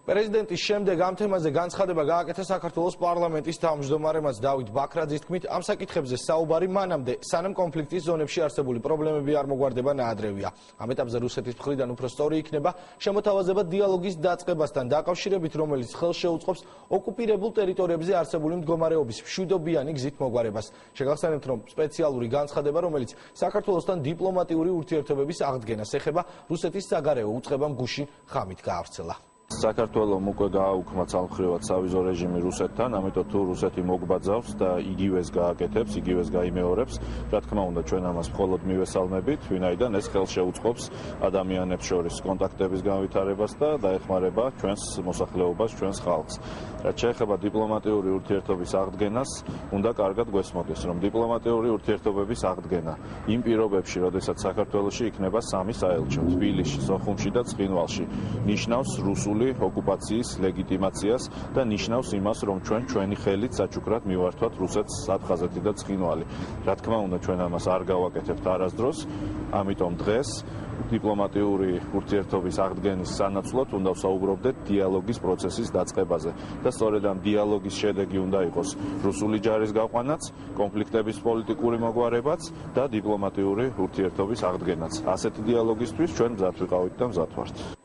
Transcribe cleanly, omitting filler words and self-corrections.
პრეზიდენტის შემდეგ ამ თემაზე განცხადება გააკეთა საქართველოს პარლამენტის თავმჯდომარემაც დავით ბაქრაძის თქმით, ამ საკითხებზე საუბარი მანამდე, სანამ კონფლიქტის ზონებში არსებული პრობლემები არ მოგვარდება ნაადრევია. ამ ეტაპზე რუსეთის მხრიდან უფრო სწორი იქნება შემოთავაზება დიალოგის დაწყებასთან დაკავშირებით, რომელიც ხელს შეუწყობს ოკუპირებულ ტერიტორიებზე არსებული მდგომარეობის მშვიდობიანი გზით მოგვარებას. შეგახსენებთ, რომ სპეციალური განცხადება, რომელიც საქართველოსთან დიპლომატიური ურთიერთობების აღდგენას ეხება, რუსეთის საგარეო უწყებამ გუშინ ღამით გაავრცელა. საქართველომ უკვე გააუქმა ცალმხრივად სავიზო რეჟიმი რუსეთთან, ამიტომ თუ რუსეთი მოგბაძავს და იგივეს გააკეთებს, იგივეს გაიმეორებს, რა თქმა უნდა ჩვენ ამას მხოლოდ მივესალმებით, ვინაიდან ეს ხელს შეუწყობს ადამიანებს შორის კონტაქტების განვითარებას და დაეხმარება ჩვენს მოსახლეობას, ჩვენს ხალხს. რაც შეეხება დიპლომატიური ურთიერთობის აღდგენას, უნდა კარგად გვესმოდეს, რომ დიპლომატიური ურთიერთობების აღდგენა იმ პირობებში, როდესაც საქართველოში იქნება სამი საელჩო, თბილისში, სოხუმში და ცხინვალში, ნიშნავს რუსული ოკუპაციის ლეგიტიმაციას და ნიშნავს იმას, რომ ჩვენი ხელით საჩუქრად მივართვათ რუსეთს საფხაზეთი და ცხინვალი. რა თქმა უნდა, ჩვენ ამას არ გავაკეთებთ არასდროს, ამიტომ დღეს დიპლომატიური ურთიერთობის აღდგენის სანაცვლოდ უნდა ვსაუბრობდეთ დიალოგის პროცესის დაწყებაზე და სწორედ ამ დიალოგის შედეგი უნდა იყოს რუსული ჯარის გაყვანაც, კონფლიქტების პოლიტიკური მოგვარებაც და დიპლომატიური ურთიერთობის აღდგენაც. ასეთი დიალოგისთვის ჩვენ მზად ვიყავით და მზად ვართ.